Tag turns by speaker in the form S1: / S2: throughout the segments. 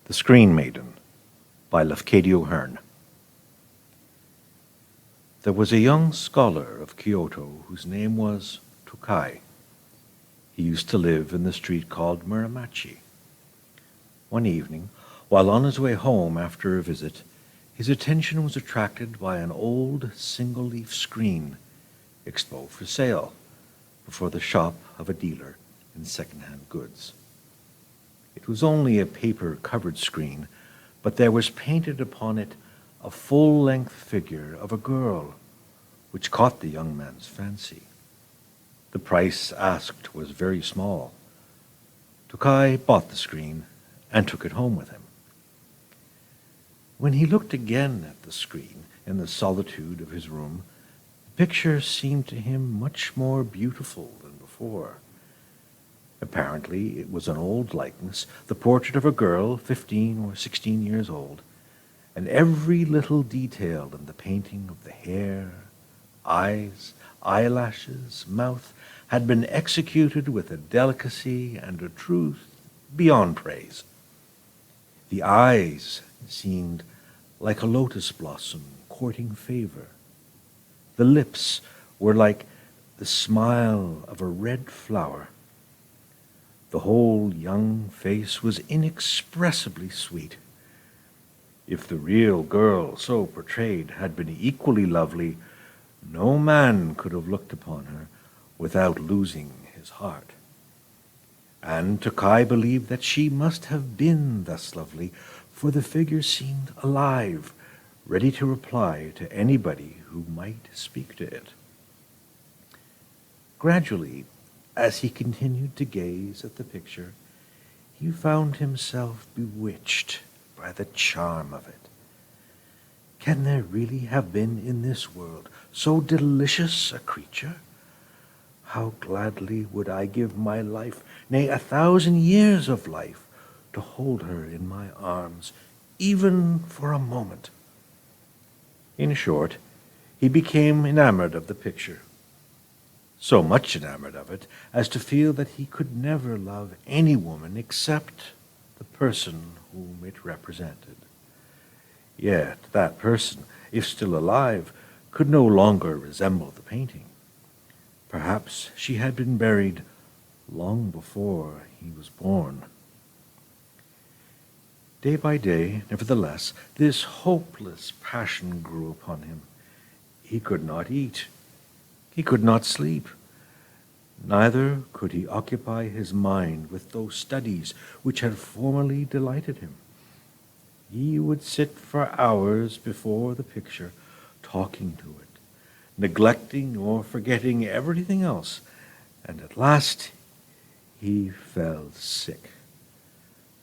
S1: The Screen Maiden by Lafcadio Hearn. There was a young scholar of Kyoto whose name was Tokai. He used to live in the street called Muramachi. One evening, while on his way home after a visit, his attention was attracted by an old single-leaf screen exposed for sale before the shop of a dealer in second-hand goods. It was only a paper-covered screen, but there was painted upon it a full-length figure of a girl, which caught the young man's fancy. The price asked was very small. Tokai bought the screen and took it home with him. When he looked again at the screen in the solitude of his room, the picture seemed to him much more beautiful than before. Apparently, it was an old likeness, the portrait of a girl 15 or 16 years old, and every little detail in the painting of the hair, eyes, eyelashes, mouth had been executed with a delicacy and a truth beyond praise. The eyes seemed like a lotus blossom courting favor. The lips were like the smile of a red flower. The whole young face was inexpressibly sweet. If the real girl so portrayed had been equally lovely, no man could have looked upon her without losing his heart. And Tokai believed that she must have been thus lovely, for the figure seemed alive, ready to reply to anybody who might speak to it. Gradually, as he continued to gaze at the picture, he found himself bewitched by the charm of it. Can there really have been in this world so delicious a creature? How gladly would I give my life, nay, 1,000 years of life, to hold her in my arms, even for a moment. In short, he became enamored of the picture, so much enamored of it as to feel that he could never love any woman except the person whom it represented. Yet that person, if still alive, could no longer resemble the painting. Perhaps she had been buried long before he was born. Day by day, nevertheless, this hopeless passion grew upon him. He could not eat. He could not sleep. Neither could he occupy his mind with those studies which had formerly delighted him. He would sit for hours before the picture, talking to it, neglecting or forgetting everything else, and at last he fell sick.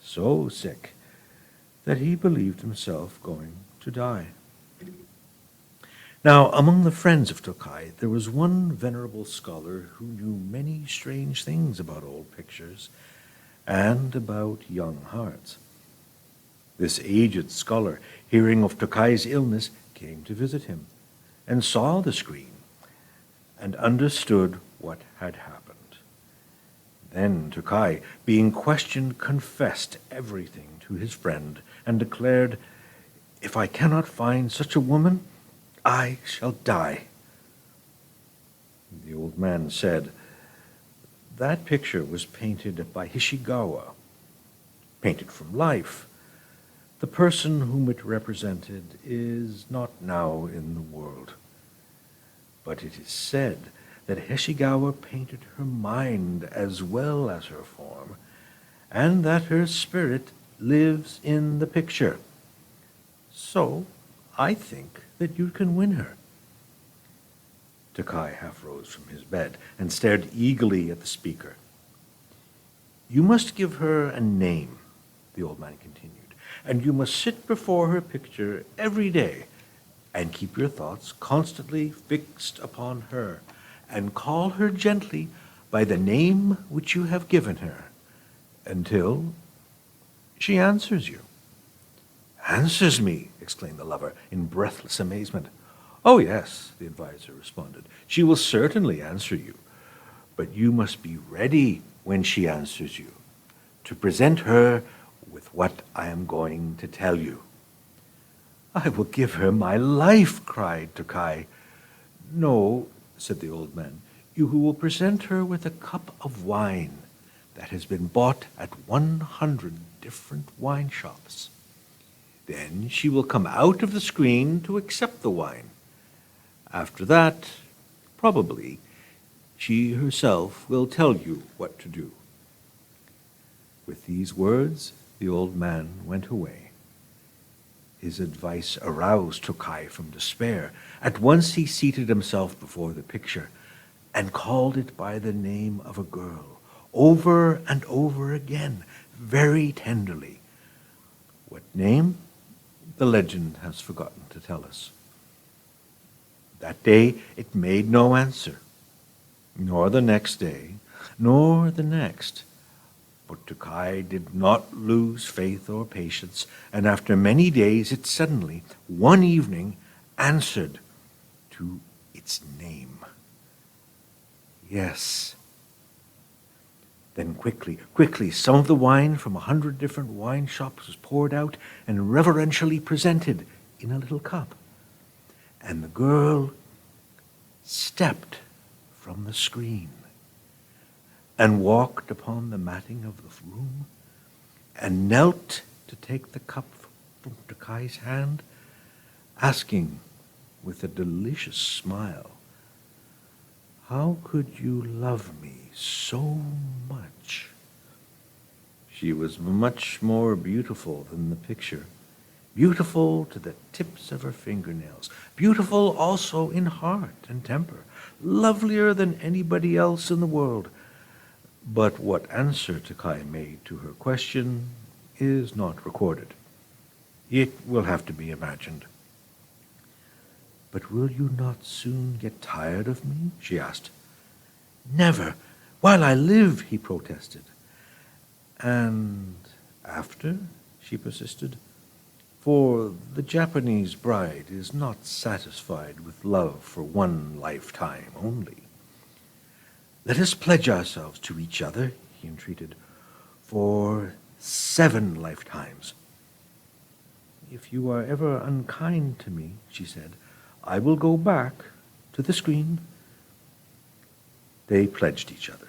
S1: So sick that he believed himself going to die. Now, among the friends of Tokai, there was one venerable scholar who knew many strange things about old pictures and about young hearts. This aged scholar, hearing of Tokai's illness, came to visit him and saw the screen and understood what had happened. Then Tokai, being questioned, confessed everything to his friend and declared, "If I cannot find such a woman, I shall die." The old man said, "That picture was painted by Hishigawa, painted from life. The person whom it represented is not now in the world. But it is said that Hishigawa painted her mind as well as her form, and that her spirit lives in the picture. So I think that you can win her." Tokai half rose from his bed and stared eagerly at the speaker. "You must give her a name," the old man continued, "and you must sit before her picture every day and keep your thoughts constantly fixed upon her, and call her gently by the name which you have given her, until she answers you." "Answers me!" exclaimed the lover in breathless amazement. "Oh, yes," the advisor responded. "She will certainly answer you, but you must be ready when she answers you, to present her with what I am going to tell you." "I will give her my life," cried Tokai. "No," said the old man, "you will present her with a cup of wine that has been bought at 100 different wine shops. Then she will come out of the screen to accept the wine. After that, probably, she herself will tell you what to do." With these words, the old man went away. His advice aroused Tokai from despair. At once he seated himself before the picture and called it by the name of a girl, over and over again, very tenderly. What name? The legend has forgotten to tell us. That day it made no answer, nor the next day, nor the next. But Tokai did not lose faith or patience, and after many days it suddenly, one evening, answered to its name. Yes. Then quickly, some of the wine from 100 different wine shops was poured out and reverentially presented in a little cup. And the girl stepped from the screen and walked upon the matting of the room and knelt to take the cup from Tokai's hand, asking with a delicious smile, "How could you love me so much?" She was much more beautiful than the picture, beautiful to the tips of her fingernails, beautiful also in heart and temper, lovelier than anybody else in the world. But what answer Tokai made to her question is not recorded. It will have to be imagined. "But will you not soon get tired of me?" she asked. "Never, while I live," he protested. "And after?" she persisted. "For the Japanese bride is not satisfied with love for one lifetime only. Let us pledge ourselves to each other," he entreated, "for 7 lifetimes. If you are ever unkind to me," she said, "I will go back to the screen." They pledged each other.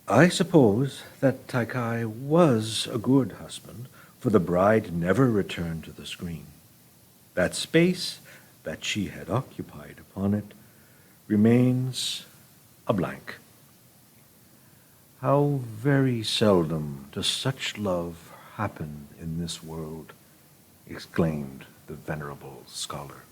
S1: I suppose that Tokai was a good husband, for the bride never returned to the screen. That space that she had occupied upon it remains a blank. How very seldom does such love happen in this world, exclaimed the venerable scholar.